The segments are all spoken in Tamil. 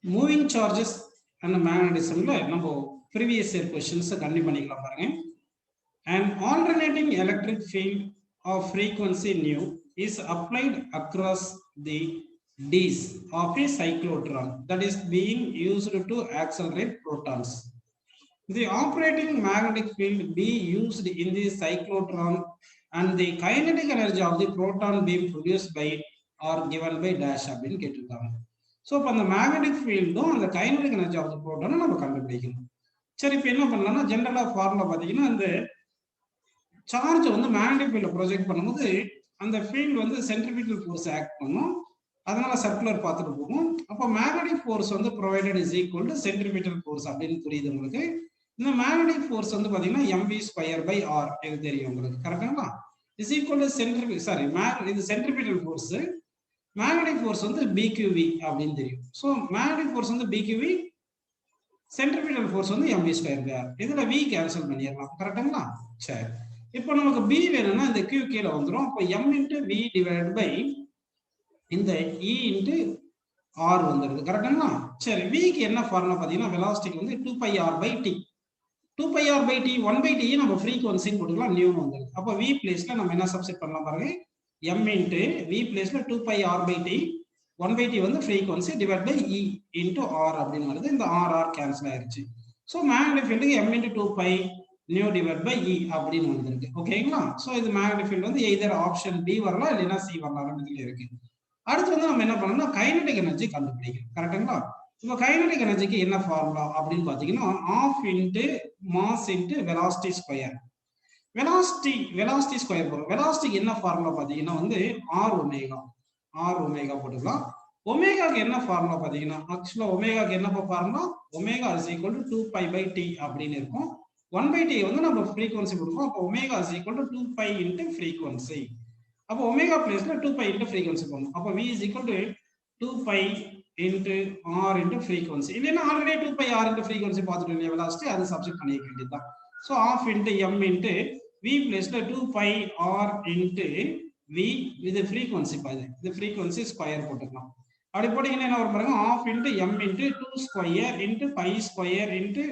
மூவிங் சார்ஜஸ் அண்ட் மேக்னடிசம்ல நம்ம ப்ரீவியஸ் இயர் கொஸ்டின்ஸ் கண்டினியூ பண்ணிக்கலாம் பாருங்க. An alternating electric field of frequency nu is applied across the Ds of a cyclotron that is being used to accelerate protons. The operating magnetic field be used in the cyclotron and the kinetic energy of the proton being produced by it are given by dash அப்படின்னு கேட்டிருக்காங்க. ஸோ இப்போ அந்த மேக்னெட்டிக் ஃபீல்டும் அந்த கைனடிக் எனர்ஜி ஆஃப் த ப்ரோட்டானும் நம்ம கண்டுபிடிக்கணும். சரி, இப்போ என்ன பண்ணலாம்னா ஜென்ரலாக ஃபார்முலா பார்த்தீங்கன்னா அந்த சார்ஜ் வந்து மேக்னெட்டிக் ஃபீல்ட ப்ரொஜெக்ட் பண்ணும்போது அந்த ஃபீல்டு வந்து சென்ட்ரிபியூட்டல் ஃபோர்ஸ் ஆக்ட் பண்ணும், அதனால சர்க்குலர் பார்த்துட்டு போகும். அப்போ மேக்னெட்டிக் ஃபோர்ஸ் வந்து provided is equal to centripetal force அப்படின்னு புரியுது உங்களுக்கு. இந்த மேக்னெட்டிக் ஃபோர்ஸ் வந்து பார்த்தீங்கன்னா mv ஸ்கொயர் பை ஆர் இது தெரியும் உங்களுக்கு, கரெக்டாங்களா? இஸ் ஈக்குவல் டு இது சென்ட்ரிபியூட்டல் ஃபோர்ஸ், மேக்னெட்டிக் ஃபோர்ஸ் வந்து BQV அப்படின்னு தெரியும். ஸோ மேக்னெட்டிக் ஃபோர்ஸ் வந்து BQV, சென்ட்ரிபியூட்டல் ஃபோர்ஸ் வந்து mv ஸ்கொயர் பை ஆர். இதுல v கேன்சல் பண்ணிடலாம், கரெக்டுங்களா? சரி, இப்போ நமக்கு b வேணும்னா இந்த q கீழே வந்துடும். அப்போ m into v divide by இந்த e இன்ட்டு ஆர் வந்துடுது, கரெக்டுங்களா? சரி, விக்கு என்ன ஃபார்முலா பார்த்தீங்கன்னா வெலாசிட்டிக்கு வந்து 2πr by D. 2πr by T 1/t நம்ம ஃப்ரீக்வன்சின்னு போட்டுக்கலாம், நியூன்னு வந்துடுது. அப்போ v பிளேஸ்ல நம்ம என்ன சப்ஸ்டிட் பண்ணலாம் பாருங்க, m இன்ட்டு v பிளேஸ்ல 2πr பை டி, 1/t வந்து frequency divide by e into R அப்படின்னு வருது. இந்த ஆர் கேன்சல் ஆயிருச்சு. ஸோ மேக்னெட்டிக் ஃபீல்டுக்கு m into 2π mu divide by e அப்படின்னு வந்துருக்கு, ஓகேங்களா? ஸோ இது மேக்னெட்டிக் ஃபீல்டு வந்து எய்தர் ஆப்ஷன் பி வரலாம் இல்லைன்னா சி வரலாம், ரெண்டுத்துல இருக்கு. அடுத்து வந்து நம்ம என்ன பண்ணணும்னா கைனடிக் எனர்ஜி கண்டுபிடிக்கணும், கரெக்டுங்களா? இப்போ கைனடிக் எனர்ஜிக்கு என்ன ஃபார்முலா அப்படின்னு பார்த்தீங்கன்னா of into mass into velocity square. Velocity square போடும். வெலாசிட்டிக்கு என்ன ஃபார்முலா பார்த்தீங்கன்னா வந்து ஆர் ஒமேகா போட்டுக்கலாம். ஒமேகாக்கு என்ன ஃபார்முலா பார்த்தீங்கன்னா ஆக்சுவலா ஒமேகாக்கு என்ன formula, omega is equal to 2π by T அப்படின்னு இருக்கும். 1/t வந்து நம்ம ஃப்ரீக்வன்சி கொடுப்போம். அப்போ omega is equal to 2π into frequency. அப்போ ஒமேகா பிளேஸ்ல 2π இன்ட்டு ஃப்ரீக்வன்சி போடணும். அப்போ v is equal to 2π into R into frequency. இல்லைன்னா ஆல்ரெடி 2π ஆர் இன்ட்டு ஃப்ரீக்வன்சி பார்த்துட்டு இல்லையா வெலாசிட்டி, அதை சப்ஸ்டிட் பண்ணிக்க வேண்டியதுதான். So half into m into v பிளேஸ்ல 2π ஆர் இன்ட்டு v, இது ஃப்ரீக்வன்சி பாது, இது ஃப்ரீக்வன்சி ஸ்கொயர் போட்டுக்கலாம். அப்படி போட்டீங்கன்னா என்ன வரும் பாருங்க, half into m into 2 square into π square into,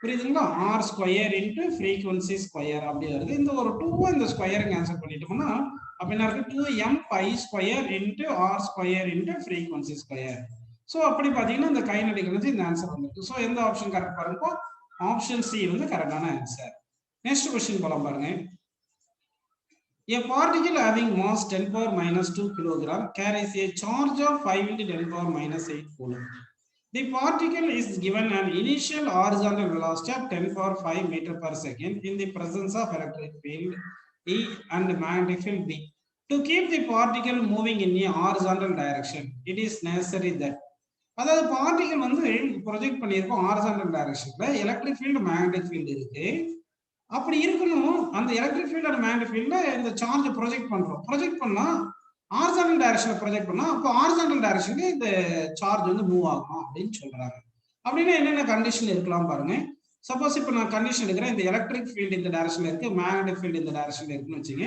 புரியுதுங்களா, R square into frequency square அப்படி வருது. இந்த ஒரு 2 இந்த ஸ்கொயர் கேன்சல் பண்ணிட்டோம்னா அப்ப என்ன இருக்கு, 2m π square into R square into frequency square. So அப்படி பார்த்தீங்கன்னா இந்த கைனடிக் எனர்ஜி இந்த ஆன்சர் வந்துருக்கு. ஸோ எந்த ஆப்ஷன் கரெக்ட் பாருங்க, ஆப்ஷன் சி வந்து கரெக்டான ஆன்சர். நெக்ஸ்ட் கொஸ்டின் போலாம் பாருங்க. A particle having mass 10 power minus 2 kilogram carries a charge of 5 into 10 power minus 8 coulomb. The particle is given an initial horizontal velocity of 10 power 5 meter per second in the presence of electric field E and magnetic field B. To keep the particle moving in a horizontal direction, it is necessary that, அதாவது பார்ட்டிகல் வந்து ப்ரொஜெக்ட் பண்ணியிருக்கோம் ஹாரிசான்டல் டைரக்ஷன்ல, எலக்ட்ரிக் ஃபீல்டு மேக்னெட்டிக் ஃபீல்டு இருக்கு. அப்படி இருக்கணும், அந்த எலக்ட்ரிக் ஃபீல்டு அண்ட் மேக்னெட்டிக் ஃபீல்ட்ல இந்த சார்ஜ் ப்ரொஜெக்ட் பண்றோம். ப்ரொஜெக்ட் பண்ணா ஹாரிசான்டல் டைரக்ஷன்ல ப்ரொஜெக்ட் பண்ணா அப்போ ஹாரிசான்டல் டைரக்ஷன்ல இந்த சார்ஜ் வந்து மூவ் ஆகும் அப்படின்னு சொல்றாங்க. அப்படின்னா என்னென்ன கண்டிஷன் இருக்கலாம் பாருங்க. சப்போஸ் இப்போ நான் கண்டிஷன் எடுக்கிறேன், இந்த எலக்ட்ரிக் ஃபீல்டு இந்த டைரக்ஷன்ல இருக்கு, மேக்னெட்டிக் ஃபீல்டு இந்த டைரக்ஷன்ல இருக்குன்னு வச்சுங்க.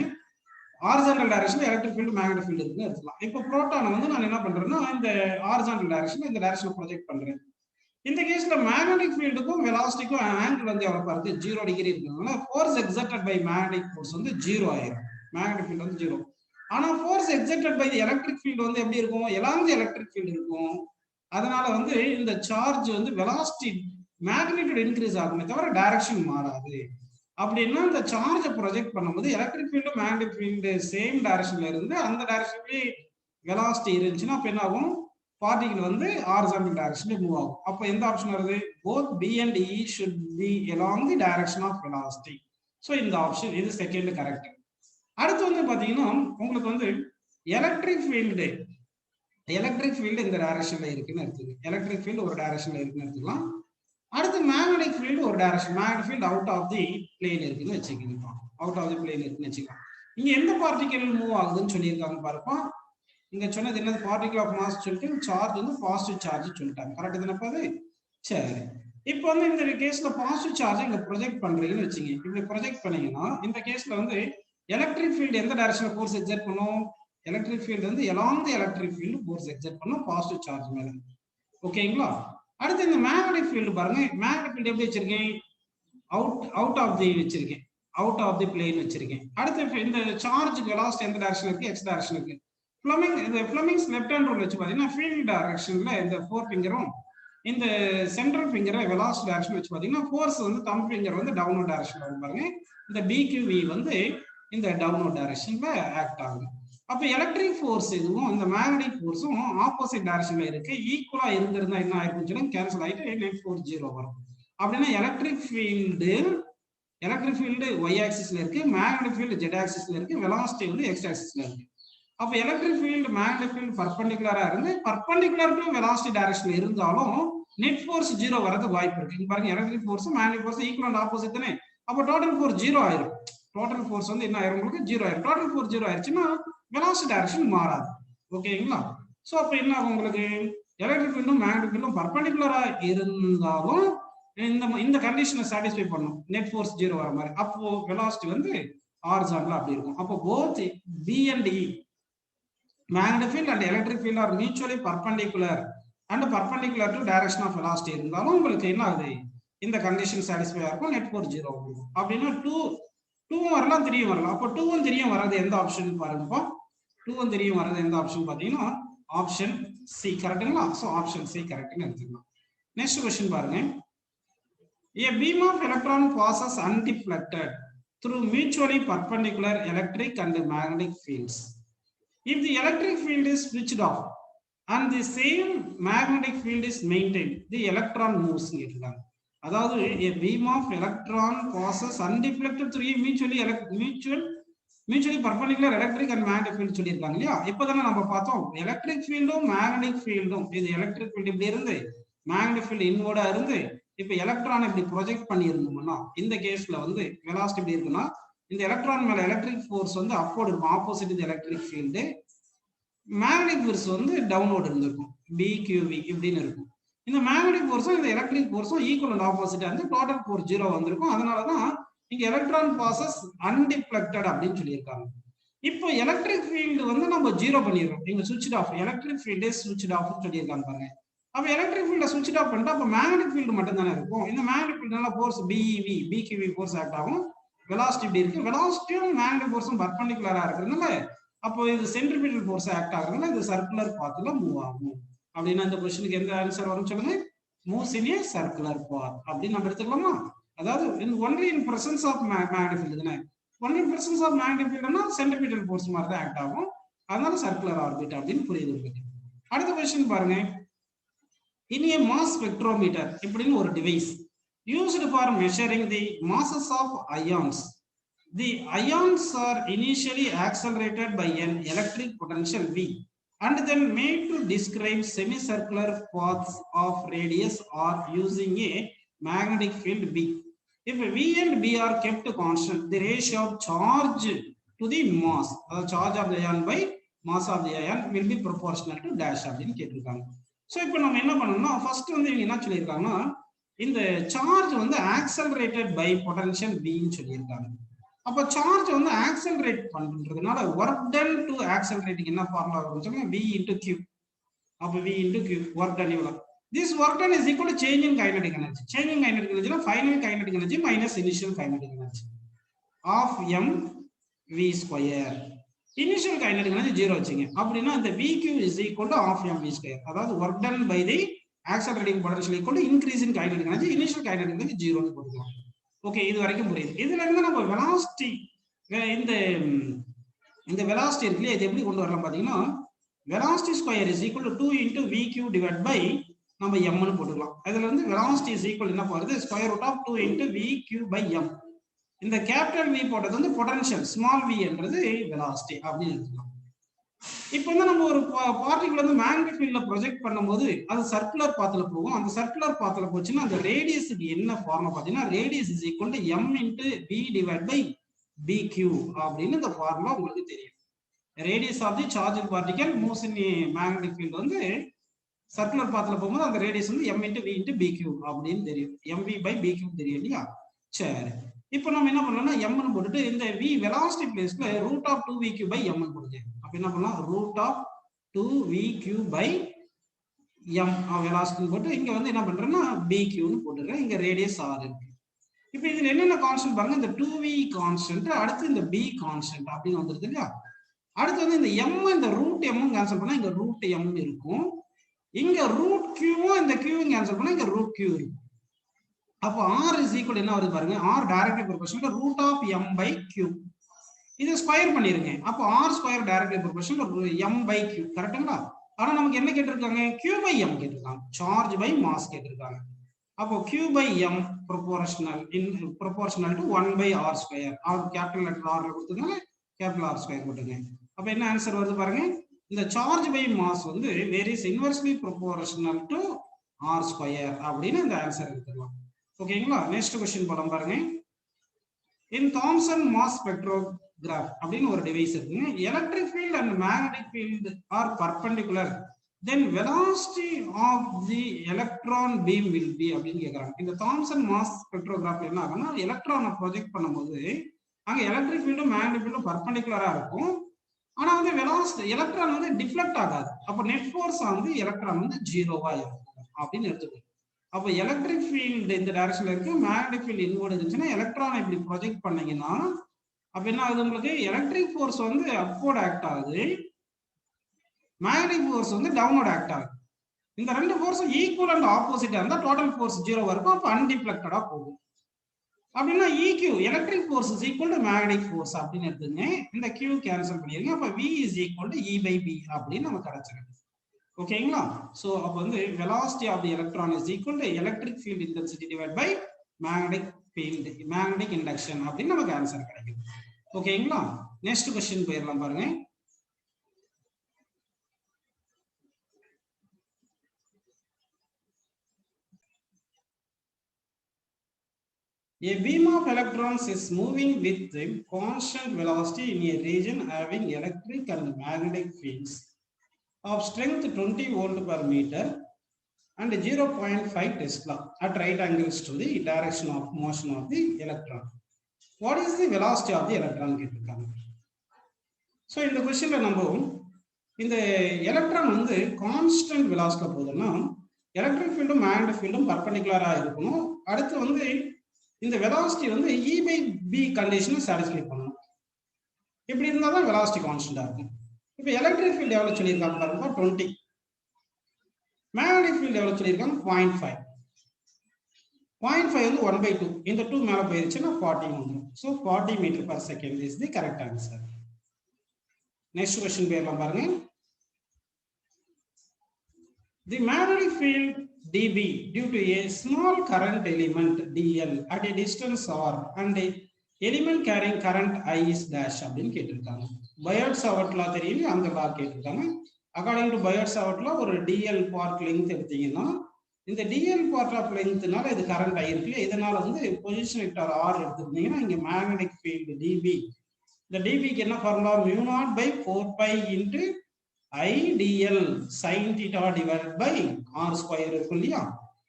ஹாரிசான்டல் டைரக்ஷன்ல எலக்ட்ரிக் ஃபீல்டு மேக்னெட்டிக் ஃபீல்டு இருக்குன்னு எடுத்துக்கலாம். இப்போ புரோட்டானை வந்து நான் என்ன பண்றேன்னா இந்த ஹாரிசான்டல் டைரக்ஷன்ல இந்த டைரக்ஷன்ல ப்ரொஜெக்ட் பண்றேன். இந்த கேஸ்ல மேக்னெட்டிக் ஃபீல்டுக்கும் வெலாசிட்டிக்கும் ஆங்கிள் வந்து எவ்வளவு பாருங்க, 0 டிகிரி இருக்குனால force exerted by magnetic force வந்து 0 ஆயிரும். மேக்னெட்டிக் ஃபீல்டு வந்து 0. ஆனா force exerted by electric field வந்து எப்படி இருக்கும், எலாங் எலக்ட்ரிக் ஃபீல்டு இருக்கும். அதனால வந்து இந்த சார்ஜ் வந்து வெலாசிட்டி மேக்னிட்யூட் இன்க்ரீஸ் ஆகுமே தவிர டைரக்ஷன் மாறாது. அப்படின்னா இந்த சார்ஜை ப்ரொஜெக்ட் பண்ணும்போது electric field magnetic field same டைரக்ஷன்ல இருந்து அந்த டைரக்ஷன்லயே வெலாசிட்டி இருந்துச்சுன்னா அப்ப என்ன ஆகும், பார்ட்டிகல் வந்து ஹாரிசான்டல் டைரக்ஷன்ல மூவ் ஆகும். அப்ப எந்த ஆப்ஷன் வருது, both B and E should be along the direction of velocity. So இந்த ஆப்ஷன் இது செகண்ட் கரெக்ட். அடுத்து வந்து பாத்தீங்கன்னா உங்களுக்கு வந்து எலக்ட்ரிக் ஃபீல்டு இந்த டைரக்ஷன்ல இருக்குன்னு எடுத்துக்கலாம். எலக்ட்ரிக் ஃபீல்டு ஒரு டைரக்ஷன்ல இருக்குன்னு எடுத்துக்கலாம். அடுத்து மேக்னெட்டிக் ஃபீல்டு ஒரு direction, magnetic field out of the plane இருக்குன்னு வச்சுக்கலாம். அவுட் ஆஃப் தி பிளேன் இருக்குன்னு வச்சுக்கலாம். இங்க எந்த பார்ட்டிகல் மூவ் ஆகுதுன்னு சொல்லியிருக்காங்க பாருப்பா. இங்க சொன்னது என்னது, பார்ட்டிகல் ஆஃப் மாஸ் சொல்லிட்டு சார்ஜ் வந்து பாசிட்டிவ் சார்ஜ் சொல்லிட்டாங்க, கரெக்ட் தானே அது? சரி, இப்போ வந்து இந்த கேஸ்ல பாசிட்டிவ் சார்ஜ் இங்க ப்ரொஜெக்ட் பண்றீங்கன்னு வச்சுங்க. இப்படி ப்ரொஜெக்ட் பண்ணீங்கன்னா இந்த கேஸ்ல வந்து எலக்ட்ரிக் ஃபீல்டு எந்த டைரக்ஷன்ல ஃபோர்ஸ் எக்ஸர்ட் பண்ணும், எலக்ட்ரிக் ஃபீல்டு வந்து எலாங் தி எலக்ட்ரிக் ஃபீல்டு ஃபோர்ஸ் எக்ஸர்ட் பண்ணும் பாசிட்டிவ் சார்ஜ் மேல. ஓகேங்களா? அடுத்து இந்த மேக்னெட்டிக் ஃபீல்டு பாருங்க. மேக்னெட்டிக் ஃபீல்டு எப்படி வச்சிருக்கேன்? அவுட் ஆஃப் தி வச்சிருக்கேன். அவுட் ஆஃப் தி பிளேன் வச்சிருக்கேன். அடுத்து இந்த சார்ஜ் வெலாசிட்டி எந்த டைரக்ஷன் இருக்கு? எக்ஸ் டைரக்ஷன் இருக்கு. ஃப்ளெமிங்ஸ் லெஃப்ட் ஹேண்ட் ரூல் வச்சு பாத்தீங்கன்னா ஃபீல்ட் டைரக்ஷன்ல இந்த 4 ஃபிங்கரும் இந்த சென்ட்ரல் ஃபிங்கரை வெலாசிட்டி டைரக்ஷன் வச்சு பாத்தீங்கன்னா ஃபோர்ஸ் வந்து தம் ஃபிங்கர் வந்து டவுன்வர்ட் டைரக்ஷன்ல வரும் பாருங்க. இந்த BQV வந்து இந்த டவுன்வர்ட் டைரக்ஷன்ல ஆக்ட் ஆகும். அப்ப எலக்ட்ரிக் ஃபோர்ஸ் இதுவும் இந்த மேக்னெட்டிக் ஃபோர்ஸும் ஆப்போசிட் டைரக்ஷன்ல இருக்கு. ஈக்குவலா இருந்திருந்தா என்ன ஆயிருக்குன்னு சொல்லி கேன்சல் ஆயிட்டு நெட் ஃபோர்ஸ் 0 வரும். அப்படின்னா எலக்ட்ரிக் ஃபீல்டு y ஆக்சிஸ்ல இருக்கு, மேக்னெட்டிக் ஃபீல்டு z ஆக்சிஸ்ல இருக்கு, வெலாசிட்டி வந்து x ஆக்சிஸ்ல இருக்கு. அப்ப எலக்ட்ரிக் ஃபீல்டு மேக்னெட்டிக் ஃபீல்டு பர்பெண்டிகுலரா இருந்து பர்பெண்டிகுலர் டு வெலாசிட்டி டைரக்ஷன்ல இருந்தாலும் நெட் ஃபோர்ஸ் 0 வரதுக்கு வாய்ப்பு இருக்கு. இங்க பாருங்க electric force magnetic force equal and opposite தானே. அப்ப டோட்டல் ஃபோர்ஸ் 0 ஆயிரும். டோட்டல் ஃபோர்ஸ் வந்து என்ன ஆயிரும்? உங்களுக்கு 0 ஆயிரும். டோட்டல் ஃபோர்ஸ் 0 ஆயிருச்சுன்னா வெலாசிட்டி டைரக்ஷன் மாறாது. ஓகேங்களா? சோ அப்ப என்ன ஆகும் உங்களுக்கு? எலக்ட்ரிக் ஃபீல்டும் மேக்னெட்டிக் ஃபீல்டும் பர்பெண்டிகுலரா இருந்தாலும் இந்த கண்டிஷனை சாட்டிஸ்ஃபை பண்ணும். நெட் ஃபோர்ஸ் 0 வர மாதிரி. அப்போ வெலாசிட்டி வந்து ஹாரிசான்டலா அப்படி இருக்கும். அப்போ both B and E magnetic field and electric field are mutually perpendicular and perpendicular to direction of velocity இருந்தாலும் உங்களுக்கு என்ன ஆகுது? இந்த கண்டிஷன் சாட்டிஸ்ஃபை ஆகும். நெட் ஃபோர்ஸ் 0 ஆகும். அப்படின்னா 2 வரலாம் 3 வரலாம். அப்போ 2 3 வரது எந்த ஆப்ஷன் பாருங்கப்பா? 2 3 வரது எந்த ஆப்ஷன் பாத்தீங்கன்னா ஆப்ஷன் சி கரெக்ட்டுங்களா? சோ ஆப்ஷன் சி கரெக்ட்னு எடுத்துக்கலாம். நெக்ஸ்ட் क्वेश्चन பாருங்க. A beam of electron passes undeflected through mutually perpendicular electric and magnetic fields. If the electric field is switched off and the same magnetic field is maintained, the electron moves. அதாவது a beam of electron passes undeflected through mutually perpendicular electric and magnetic field சொல்லிருக்காங்க இல்லையா? இப்போதானே நம்ம பார்த்தோம் எலக்ட்ரிக் ஃபீல்டும் மேக்னெட்டிக் ஃபீல்டும். இது எலக்ட்ரிக் ஃபீல்ட் இப்படி இருந்து மேக்னெட்டிக் ஃபீல்ட் இன்வர்டா இருந்து இப்ப எலக்ட்ரான் இப்படி ப்ரொஜெக்ட் பண்ணி இருந்தோம்னா இந்த கேஸ்ல வந்து வெலாசிட்டி எப்படி இருக்குன்னா இந்த எலக்ட்ரான் மேல எலக்ட்ரிக் ஃபோர்ஸ் வந்து அப்வர்ட் இருக்கும், ஆப்போசிட் இந்த எலக்ட்ரிக் ஃபீல்டு. மேக்னெட்டிக் ஃபோர்ஸ் வந்து டவுன்வர்ட் இருந்திருக்கும், BQV இப்படின்னு இருக்கும். இந்த மேக்னெட்டிக் ஃபோர்ஸும் இந்த எலக்ட்ரிக் ஃபோர்ஸும் ஈக்குவல் அண்ட் ஆப்போசிட்டா இருந்து டோட்டல் ஃபோர்ஸ் 0 வந்திருக்கும். அதனாலதான் இங்க எலக்ட்ரான் பாசஸ் அன்டிஃப்ளெக்டட் அப்படின்னு சொல்லியிருக்காங்க. இப்போ எலக்ட்ரிக் ஃபீல்டு வந்து நம்ம 0 பண்ணிடுறோம். இங்க சுவிட்ச் ஆஃப், எலக்ட்ரிக் ஃபீல்டு சுவிட்ச் ஆஃப் சொல்லியிருக்காங்க பாருங்க. அப்ப எலக்ட்ரிக் ஃபீல்ட சுவிட்ச் ஆஃப் பண்ணிட்டா அப்ப மேக்னெட்டிக் ஃபீல்டு மட்டும் தானே இருக்கும். இந்த மேக்னெட்டிக் ஃபீல்டுனால ஃபோர்ஸ் BQV ஃபோர்ஸ் ஆக்ட் ஆகும். வெலாசிட்டி இப்படி இருக்கு. வெலாசிட்டியும் மேக்னெட்டிக் ஃபோர்ஸும் பர்பெண்டிகுலரா இருக்கிறதுனால அப்போ இது சென்ட்ரிபியூட்டல் ஃபோர்ஸ் ஆக்ட் ஆகுறதுனால இது சர்க்குலர் பாத்ல மூவ் ஆகும். அப்படின்னா இந்த क्वेश्चनக்கு எந்த ஆன்சர் வரும் சொல்லுங்க? மூவ்ஸ் இன் ஏ சர்க்குலர் பாத் அப்படின்னு நம்ம எடுத்துக்கலாமா? அதாவது only in presence of magnetic field தானே. Only in presence of magnetic ஃபீல்டுனா சென்ட்ரிபியூட்டல் ஃபோர்ஸ் மாதிரி தான் ஆக்ட் ஆகும். அதனால சர்க்குலர் ஆர்பிட் அப்படின்னு புரியுது உங்களுக்கு. அடுத்த क्वेश्चन பாருங்க. In a mass spectrometer இப்படின்னு ஒரு device used for measuring the masses of ions. The ions are initially accelerated by an electric potential V and then made to describe semicircular paths of radius or using a magnetic field B. If V and B are kept constant, the ratio of charge to the mass, charge of the ion by mass of the ion will be proportional to dash அப்படின்னு கேட்டிருக்காங்க. ஸோ இப்போ நம்ம என்ன பண்ணணும்னா ஃபர்ஸ்ட் வந்து இவங்க என்ன சொல்லியிருக்காங்கன்னா இந்த சார்ஜ் வந்து ஆக்சலரேட்டட் பை பொட்டன்ஷியல் Vன்னு சொல்லியிருக்காங்க. அப்போ சார்ஜ் வந்து ஆக்சலரேட் பண்றதுனால ஒர்க் டன் டு ஆக்சலரேட்டிங் என்ன ஃபார்முலா வரும்னு சொல்லுங்க? V into Q. அப்போ V into Q work done இவ்வளோ. This work done is equal to change in kinetic energy. Change in kinetic energy na final kinetic energy minus initial kinetic energy of mv square. Initial kinetic energy 0 வச்சிங்க. அப்படினா அந்த vq is equal to half mv square. அதாவது work done by the accelerating potential equal to increase in kinetic energy. Initial kinetic energy 0 னு போட்டுக்கலாம். ஓகே, இது வரைக்கும் புரியுது. இதுல இருந்து நம்ம velocity இந்த velocity இருக்குல, இது எப்படி கொண்டு வரலாம் பாத்தீங்கன்னா velocity square is equal to 2 into vq divided by நம்ம m னு போட்டுக்கலாம். அதுல இருந்து velocity is equal என்ன போறது? square root of 2 into vq by m. இந்த கேபிட்டல் V போட்டது வந்து பொட்டன்ஷியல், ஸ்மால் v என்றது velocity அப்படி எடுத்துக்கலாம். இப்போ வந்து நம்ம ஒரு பார்ட்டிகிள் வந்து மேக்னெட்டிக் ஃபீல்ட்ல ப்ரொஜெக்ட் பண்ணும்போது அது சர்க்குலர் பாத்ல போகும். அந்த சர்க்குலர் பாத்ல போச்சுன்னா அந்த ரேடியஸ்க்கு என்ன ஃபார்முலா பாத்தீங்கன்னா radius is equal to m into v divided by bq அப்படின்னு இந்த ஃபார்முலா உங்களுக்கு தெரியும். Radius of the charge particle moves in magnetic field வந்து சர்க்குலர் பாத்ல போகும்போது அந்த ரேடியஸ் வந்து m into v into bq அப்படின்னு தெரியும். mv by bq தெரியும் இல்லையா? சரி, இப்போ நம்ம என்ன பண்ணலாம்னா m னு போட்டுட்டு இந்த v velocity பிளேஸ்ல root of 2vq by m னு போடுங்க. அப்ப என்ன பண்ணலாம்? root of 2vq by m velocity போட்டு இங்க வந்து என்ன பண்றேன்னா bq னு போட்டுறேன். இங்க ரேடியஸ் r இருக்கு. இப்போ இதுல என்னென்ன கான்ஸ்டன்ட் பாருங்க, இந்த 2v கான்ஸ்டன்ட், அடுத்து இந்த b கான்ஸ்டன்ட் அப்படின்னு வந்துருது இல்லையா. அடுத்து வந்து இந்த m, இந்த ரூட் m கேன்சல் பண்ணா இங்க ரூட் m இருக்கும். இங்க ரூட் q இந்த q கேன்சல் பண்ணா இங்க ரூட் q இருக்கும். அப்போ r is equal என்ன வருது பாருங்க, r directly proportional root of m by q. இது ஸ்கொயர் பண்ணிருங்க. அப்போ r square directly proportional m by q. கரெக்ட்டுங்களா? ஆனா நமக்கு என்ன கேட்டிருக்காங்க, q by m கேட்டிருக்காங்க, சார்ஜ் பை மாஸ் கேட்டிருக்காங்க. அப்போ q by m proportional to 1 by r square. r capital letter r ல கொடுத்ததுனால கேபிட்டல் r ஸ்கொயர் போட்டுங்க. அப்போ என்ன ஆன்சர் வருது பாருங்க, இந்த சார்ஜ் பை மாஸ் வந்து various inversely proportional to r square அப்படின்னு இந்த ஆன்சர் எடுத்துக்கலாம். ஓகேங்களா? நெக்ஸ்ட் क्वेश्चन போறோம் பாருங்க. இன் தாம்சன் மாஸ் ஸ்பெக்ட்ரோகிராஃப் அப்படின்னு ஒரு டிவைஸ் இருக்குங்க. Electric field and magnetic field R perpendicular, then velocity of the electron beam will be அப்படின்னு கேக்குறாங்க. இந்த தாம்சன் மாஸ் ஸ்பெக்ட்ரோகிராஃப்ல என்ன ஆகும்னா, எலக்ட்ரானை ப்ரொஜெக்ட் பண்ணும்போது அங்க எலக்ட்ரிக் ஃபீல்டும் மேக்னெட்டிக் ஃபீல்டும் பர்பெண்டிகுலரா இருக்கும். ஆனா வந்து வெலாசிட்டி எலக்ட்ரான் வந்து டிஃப்ளெக்ட் ஆகாது. அப்ப நெட் ஃபோர்ஸ் வந்து எலக்ட்ரான் வந்து ஜீரோவா இருக்கும் அப்படின்னு எடுத்துக்கணும். அப்ப எலக்ட்ரிக் ஃபீல்ட் இந்த டைரக்ஷன்ல இருக்கு, மேக்னெட்டிக் ஃபீல்ட் இன்வர்ட் இருந்துச்சுன்னா எலக்ட்ரானை இப்படி ப்ரொஜெக்ட் பண்ணீங்கன்னா அப்ப என்ன ஆகுது, உங்களுக்கு எலக்ட்ரிக் ஃபோர்ஸ் வந்து அப்வர்ட் ஆக்ட் ஆகுது, மேக்னெட்டிக் ஃபோர்ஸ் வந்து டவுன்வர்ட் ஆக்ட் ஆகுது. இந்த ரெண்டு ஃபோர்ஸும் ஈக்குவல் அண்ட் ஆப்போசிட்டா இருந்தா டோட்டல் ஃபோர்ஸ் ஜீரோவா இருக்கும். அப்ப அன்டிஃப்ளெக்டடா போகும். அப்படின்னா EQ electric force is equal to magnetic force அப்படின்னு எடுத்துங்க. இந்த Q கேன்சல் பண்ணிருங்க. அப்ப V is equal to E by B அப்படின்னு நமக்கு கிடைச்சிருக்கு. ஓகேங்களா? சோ அப்ப வந்து velocity of the electron is equal to electric field intensity divided by magnetic field, magnetic induction அப்படின்னு நமக்கு ஆன்சர் கிடைக்கும். ஓகேங்களா? நெக்ஸ்ட் क्वेश्चन போயிரலாம் பாருங்க. A beam of electrons is moving with a constant velocity in a region having electric and magnetic fields of strength 20 volt per meter and 0.5 Tesla at right angles to the direction of motion of the electron. What is the velocity of the electron? So in the question நம்ம இந்த எலக்ட்ரான் வந்து கான்ஸ்டன்ட் வெலாசிட்டில போகுதுன்னா எலக்ட்ரிக் ஃபீல்டும் மேக்னெட்டிக் ஃபீல்டும் பர்பெண்டிகுலரா இருக்கணும். அடுத்து வந்து இந்த வெலாசிட்டி வந்து E by B கண்டிஷனை சாட்டிஸ்ஃபை பண்ணணும். இப்படி இருந்தா தான் வெலாசிட்டி கான்ஸ்டன்டா இருக்கும். இப்போ எலக்ட்ரிக் ஃபீல்ட் எவ்வளவு சொல்லியிருக்காங்க பாருங்க, 20. மேக்னெட்டிக் ஃபீல்ட் எவ்வளவு சொல்லியிருக்காங்க, 0.5. 0.5 வந்து 1/2. இந்த 2 மேல போயிருச்சுன்னா 40 வந்துடும். So 40 metre per second is the correct answer. Next question போயிடலாம் பாருங்க. The magnetic field dB due to a small current element dl at a distance r and a element carrying current I is dash அப்படின்னு கேட்டிருக்காங்க. பயோட்-சாவர்ட் லா தெரியும், அந்த லா கேட்டிருக்காங்க. அக்கார்டிங் டு பயோட்-சாவர்ட் லா ஒரு dl பார்ட் லெங்த் எடுத்தீங்கன்னா இந்த dl பார்ட் ஆஃப் லெங்த்னால இது கரண்ட் I இருக்கு, இதனால வந்து பொசிஷன் வெக்டார் r எடுத்துட்டீங்கன்னா இங்க மேக்னெட்டிக் ஃபீல்ட் dB, இந்த dB க்கு என்ன formula, mu naught by 4 pi into I dl sin theta divided by r square இருக்கும் இல்லையா.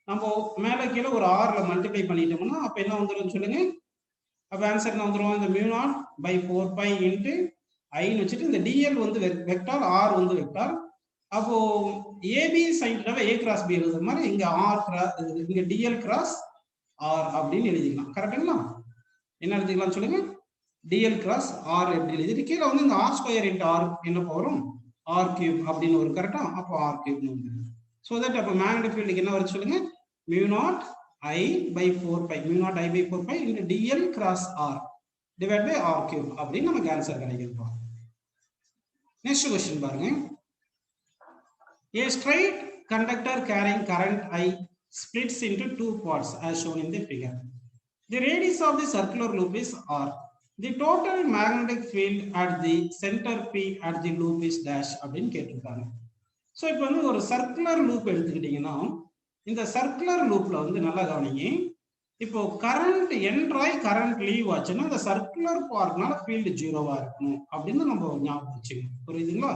நம்ம மேல கீழே ஒரு r ல மல்டிப்ளை பண்ணிட்டோம்னா அப்ப என்ன வந்துரும் சொல்லுங்க, அப்ப ஆன்சர் என்ன வந்துரும், இந்த mu naught by 4 pi into I ன்னு வச்சிட்டு இந்த dl வந்து வெக்டார், r வந்து வெக்டார். அப்போ AB sin theta A cross B எழுதுற மாதிரி இங்க இங்க dl cross r அப்படின்னு எழுதிக்கலாம். கரெக்ட்டுங்களா? என்ன எழுதிக்கலாம் சொல்லுங்க, dl cross r எப்படி எழுதிட்டு கீழே வந்து இந்த r square into r என்ன வரும், r cube அப்படின்னு ஒரு கரெக்ட்டா. அப்போ r cube னு வந்துரும். சோ தட் அப்ப மேக்னெட்டிக் ஃபீல்டுக்கு என்ன வருது சொல்லுங்க, mu naught I by 4 pi, mu naught I by 4 pi into dl cross r divided by r cube அப்படின்னு நமக்கு ஆன்சர் கிடைக்கும். நெக்ஸ்ட் क्वेश्चन பாருங்க. A straight conductor carrying current I splits into two parts as shown in the figure. The radius of the circular loop is r. The total magnetic field at the center P at the loop is dash அப்படின்னு கேட்டிருக்காங்க. ஸோ இப்போ வந்து ஒரு சர்க்குலர் லூப் எடுத்துக்கிட்டீங்கன்னா இந்த சர்க்குலர் லூப்ல வந்து நல்லா கவனிங்க, இப்போ கரண்ட் என்ட்ராய் கரண்ட் லீவ் ஆச்சுன்னா இந்த சர்க்குலர் பார்ட்னால ஃபீல்டு ஜீரோவா இருக்கணும் அப்படின்னு நம்ம ஞாபகம் வச்சுக்கணும். புரியுதுங்களா?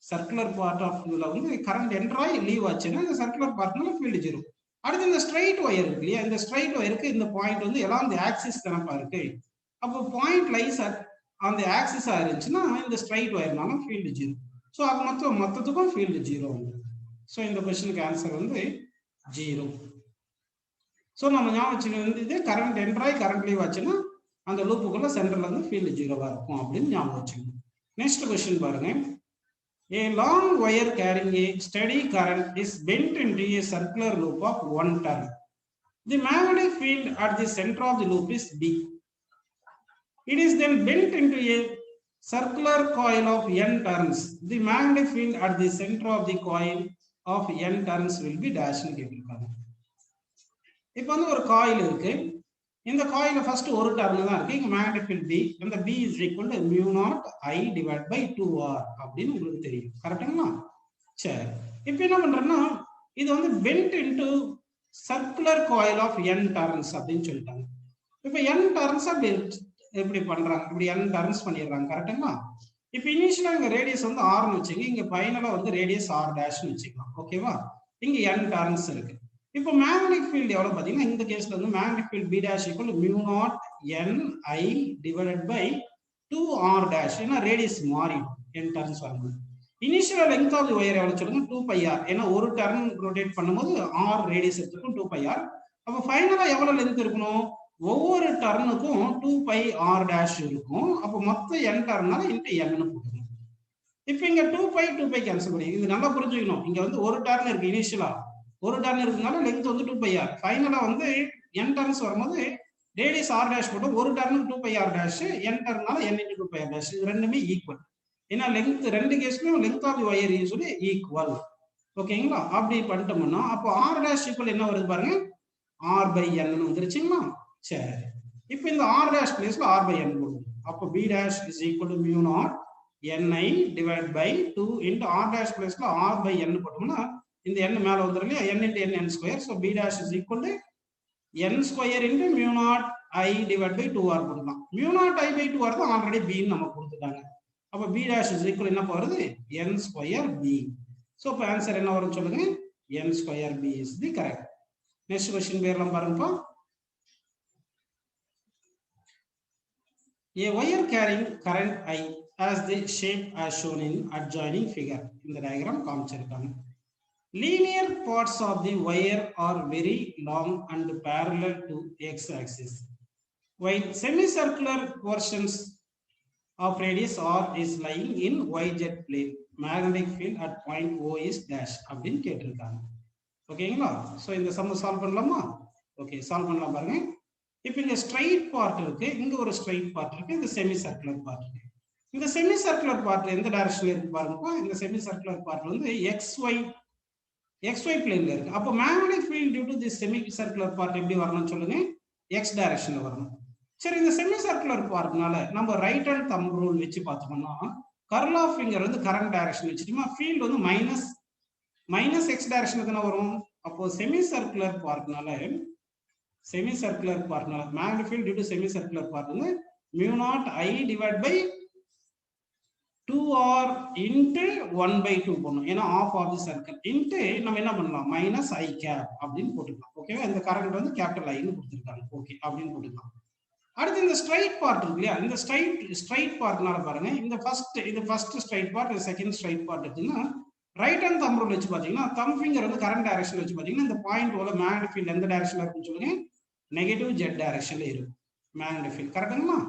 சர்க்குலர் பார்ட் ஆஃப் இதுல வந்து கரண்ட் என்ட்ராய் லீவ் ஆச்சுன்னா இந்த சர்க்குலர் பார்ட்னால ஃபீல்டு ஜீரோ. அடுத்து இந்த ஸ்ட்ரைட் ஒயர் இருக்கு இல்லையா, இந்த ஸ்ட்ரைட் ஒயருக்கு இந்த பாயிண்ட் வந்து எல்லாம் இந்த ஆக்சிஸ் கணப்பா இருக்கு. அப்போ பாயிண்ட் லைஸ் அந்த ஆக்சிஸா இருந்துச்சுன்னா இந்த ஸ்ட்ரைட் ஒயர்னால ஃபீல்டு ஜீரோ. ஸோ அது மொத்தத்துக்கும் ஃபீல்டு ஜீரோ வந்து. ஸோ இந்த கொஸ்டினுக்கு ஆன்சர் வந்து 0. ஸோ நம்ம ஞாபகம் வச்சுக்கிறது இது கரண்ட் என்ட்ராய் கரண்ட் லீவ் ஆச்சுன்னா அந்த லூப்புக்குள்ள சென்டர்ல வந்து ஃபீல்டு 0வா இருக்கும் அப்படின்னு ஞாபகம் வச்சுக்கணும். நெக்ஸ்ட் கொஸ்டின் பாருங்க. A long wire carrying a steady current is bent into a circular loop of 1 turn. The magnetic field at the center of the loop is B. It is then bent into a circular coil of n turns. The magnetic field at the center of the coil of n turns will be dash னு கேட்டிருக்காங்க. இப்போ வந்து ஒரு காயில் இருக்கு. இந்த காயில ஃபர்ஸ்ட் ஒரு டர்ன் தான் இருக்கு. இங்க மேக்னெட்டிக் ஃபீல்ட் B. அந்த B is equal to mu naught I divided by 2R அப்படின்னு உங்களுக்கு தெரியும். கரெக்ட்டுங்களா? சரி. இப்போ என்ன பண்றேன்னா இது வந்து bent into circular coil of n turns அப்படின்னு சொல்லிட்டாங்க. இப்போ n turns எப்படி பண்றாங்க? இப்படி n turns பண்ணிடுறாங்க. கரெக்ட்டுங்களா? இப்போ இனிஷியலா இங்க ரேடியஸ் வந்து R னு வச்சுங்க. இங்க ஃபைனலா வந்து ரேடியஸ் R dash னு வச்சுக்கலாம். ஓகேவா? இங்க n turns இருக்கு. இப்போ மேக்னெட்டிக் ஃபீல்ட் எவ்வளவு பாத்தீங்கன்னா இந்த கேஸ்ல வந்து magnetic field B dash equal to mu naught n I divided by 2R dash. ஏன்னா ரேடியஸ் மாறிடும் n டர்ன்ஸ் வரும்போது. Initial length of the wire எவ்வளவு சொல்லுங்க 2πr. ஏன்னா ஒரு டர்ன் ரொட்டேட் பண்ணும்போது r ரேடியஸ் எடுத்துக்கும் 2πr. அப்ப ஃபைனலா எவ்வளவு லெங்த் இருக்கணும்? ஒவ்வொரு டர்னுக்கும் 2πr dash இருக்கும். அப்ப மொத்த n டர்னால இன்டு n னு போட்டுக்கணும். இப்போ இங்க 2π கேன்சல் பண்ணி இது நல்லா புரிஞ்சுக்கணும். இங்க வந்து ஒரு டர்ன் இருக்கு இனிஷியலா. ஒரு டர்ன் இருக்குனால லெங்த் வந்து 2πr. ஃபைனலா வந்து n டர்ன்ஸ் வரும்போது ரேடியஸ் r dash போட்டு ஒரு டர்னுக்கு 2πr dash, n டர்னால n into 2πr dash. இது ரெண்டுமே ஈக்குவல். ஏன்னா லெங்த் ரெண்டு கேஸ்லயும் length of the wire usually equal. ஓகேங்களா? அப்படி பண்ணிட்டோம்னா அப்போ r dash ஈக்குவல் என்ன வருது பாருங்க r by n னு வந்துருச்சுங்களா? சரி. இப்போ இந்த r dash பிளேஸ்ல r by n போடுவோம். அப்போ b dash is equal to mu naught ni divided by 2 into r dash பிளேஸ்ல r by n போட்டோம்னா இந்த n மேல வந்துரும் இல்லையா? n into n square. So b dash is equal to n square into mu naught I divided by 2r போடலாம். mu naught I by 2r தான் ஆல்ரெடி b ன்னு நமக்கு கொடுத்துட்டாங்க. அப்ப b dash is equal என்ன வருது? n square b. So அப்ப ஆன்சர் என்ன வரும் சொல்லுங்க? n square b is the correct. Next question பேர்லாம் பாருங்கப்பா. A wire carrying current I has the shape as shown in adjoining figure. இந்த டயகிராம் காமிச்சிருக்காங்க. Linear parts of the wire are very long and parallel to x-axis, while semicircular portions of radius r is lying in yz plane. Magnetic field at point O is dash. அப்படின்னு கேட்டிருக்காங்க. ஓகேங்களா? ஸோ இந்த சம் சால்வ் பண்ணலாமா? ஓகே, சால்வ் பண்ணலாம் பாருங்க. இப்போ இங்க ஸ்ட்ரைட் பார்ட் இருக்கு, இங்க ஒரு ஸ்ட்ரைட் பார்ட் இருக்கு, இந்த செமி சர்க்குலர் பார்ட் இருக்கு. இந்த செமி சர்க்குலர் பார்ட் எந்த டைரக்ஷன்ல இருக்கு பாருங்க. இந்த செமி சர்க்குலர் பார்ட் வந்து xy பிளேன்ல இருக்கு. அப்போ magnetic field due to the semi circular part எப்படி வரணும்னு சொல்லுங்க? x டைரக்ஷன்ல வரணும். சரி, இந்த செமி சர்க்குலர் பார்ட்னால நம்ம ரைட் ஹேண்ட் தம்ப் ரூல் வச்சு பார்த்தோம்னா கர்ல் ஆஃப் ஃபிங்கர் வந்து கரண்ட் டைரக்ஷன் வச்சுட்டோமா ஃபீல்ட் வந்து மைனஸ் x டைரக்ஷனுக்கு தான வரும். அப்போ செமி சர்க்குலர் பார்ட்னால magnetic field due to semi circular part வந்து mu naught I divided by 2r into 1/2 போடணும். ஏன்னா half of the circle into நம்ம என்ன பண்ணலாம்? மைனஸ் I கேப் அப்படின்னு போட்டுக்கலாம். ஓகேவா? இந்த கரண்ட் வந்து கேபிட்டல் ஐன்னு கொடுத்துருக்காங்க. ஓகே அப்படின்னு போட்டுக்கலாம். அடுத்து இந்த ஸ்ட்ரைட் பார்ட் இருக்கு இல்லையா? இந்த ஸ்ட்ரைட் பார்ட்னால பாருங்க இது first straight part, second straight part இருக்குன்னா ரைட் ஹேண்ட் தம்ப் ரூல் வச்சு பாத்தீங்கன்னா தம்ப் ஃபிங்கர் வந்து கரண்ட் டைரக்ஷன் வச்சு பாத்தீங்கன்னா இந்த பாயிண்ட் ஓல மேக்னெட்டிக் ஃபீல்ட் எந்த டைரக்ஷன்ல இருக்குன்னு சொல்லுங்க? நெகட்டிவ் z டைரக்ஷன்ல இருக்கும் மேக்னெட்டிக் ஃபீல்ட். கரெக்ட்டுங்களா?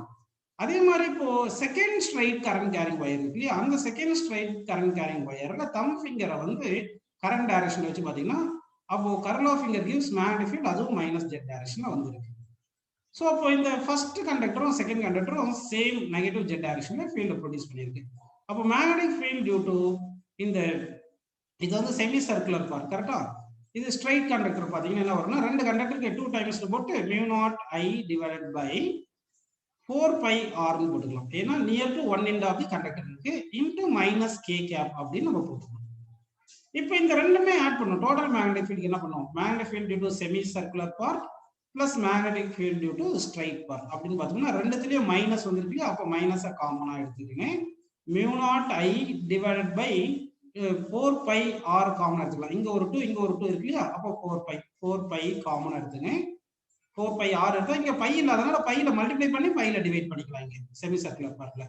அதே மாதிரி இப்போ second straight current carrying wire இருக்கு இல்லையா? அந்த செகண்ட் ஸ்ட்ரைட் கரண்ட் கேரிங் ஒயர்ல தம்ப் ஃபிங்கரை வந்து கரண்ட் டைரக்ஷன்ல வச்சு பாத்தீங்கன்னா அப்போ curl of finger gives magnetic field, அதுவும் மைனஸ் z டைரக்ஷன்ல வந்துருக்கு. ஸோ அப்போ இந்த ஃபர்ஸ்ட் கண்டக்டரும் செகண்ட் கண்டக்டரும் சேம் நெகட்டிவ் z டைரக்ஷன்ல ஃபீல்ட் ப்ரொடியூஸ் பண்ணியிருக்கு. அப்போ மேக்னெட்டிக் ஃபீல்ட் டியூ டு இது வந்து செமி சர்க்குலர் பார்ட். கரெக்டா? இது ஸ்ட்ரைட் கண்டக்டர் பாத்தீங்கன்னா என்ன வரும்னா ரெண்டு கண்டக்டருக்கு 2 டைம்ஸ் போட்டு mu naught I divided by 4πr னு போட்டுக்கலாம். ஏன்னா near to 1 end of the conductor இருக்கு இன்டு மைனஸ் k கேப் அப்படின்னு நம்ம போட்டுக்கலாம். இப்போ இந்த ரெண்டுமே ஆட் பண்ணோம். டோட்டல் மேக்னெட்டிக் ஃபீல்ட் என்ன பண்ணுவோம்? Magnetic field due to semi circular part plus magnetic field due to straight part அப்படின்னு பார்த்தோம்னா ரெண்டுத்துலயும் மைனஸ் வந்துருக்கு. அப்போ மைனஸை காமனா எடுத்துக்கோங்க. mu naught I divided by 4πr common எடுத்துக்கலாம். இங்க ஒரு 2 இங்க ஒரு 2 இருக்கு இல்லையா? அப்போ 4π காமன் எடுத்துங்க. 4πr எடுத்தா இங்க பை இல்லாதனால பையில மல்டிப்ளை பண்ணி பையில டிவைட் பண்ணிக்கலாம் இங்க செமி சர்க்குலர் பார்ட்ல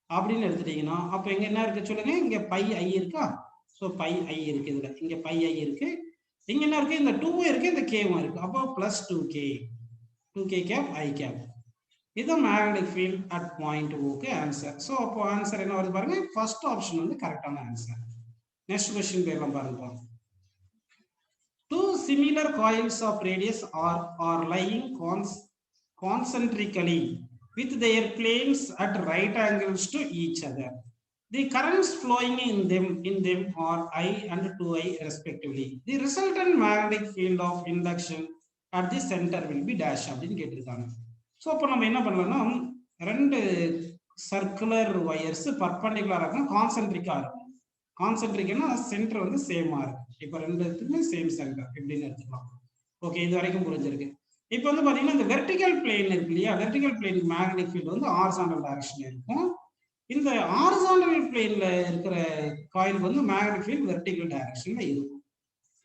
அப்படின்னு எடுத்துட்டீங்கன்னா அப்போ இங்க என்ன இருக்கு சொல்லுங்க? இங்க பை I இருக்கா? ஸோ ஸோ பை ஐ இருக்கு இதுல, இங்க பை ஐ இருக்கு, இங்க என்ன இருக்கு, இந்த 2 இருக்கு, இந்த கேவும் இருக்கு. அப்போ plus 2k cap I cap. இது மேக்னெட்டிக் ஃபீல்ட் அட் பாயிண்ட் ஓக்கு ஆன்சர். ஸோ அப்போ ஆன்சர் என்ன வருது பாருங்க, ஃபர்ஸ்ட் ஆப்ஷன் வந்து கரெக்டான ஆன்சர். நெக்ஸ்ட் கொஸ்டின் போயிடலாம் பாருங்க. Two similar coils of radius are lying concentrically with their planes at right angles to each other. The currents flowing in them are I and 2I respectively. The resultant magnetic field of induction at the center will be dash அப்படின்னு கேட்டிருக்காங்க. ஸோ அப்போ நம்ம என்ன பண்ணலாம்னா, ரெண்டு சர்க்குலர் வயர்ஸ் பர்பண்டிகுலரா இருக்கும், கான்சென்ட்ரிக்கா இருக்கும். கான்சென்ட்ரிக்னா சென்டர் வந்து சேமா இருக்கும். இப்போ ரெண்டுத்துக்குமே சேம் சென்டர் இப்படின்னு எடுத்துக்கலாம். ஓகே, இது வரைக்கும் புரிஞ்சிருக்கு. இப்போ வந்து பாத்தீங்கன்னா இந்த வெர்டிகல் பிளேன் இருக்கு இல்லையா, வெர்டிகல் பிளேன் மேக்னெட்டிக் ஃபீல்ட் வந்து ஹாரிசான்டல் டைரக்ஷன்ல இருக்கும். இந்த ஹாரிசான்டல் பிளேன்ல இருக்கிற காயில் வந்து மேக்னெட்டிக் ஃபீல்ட் வெர்டிகல் டைரக்ஷன்ல இருக்கும்.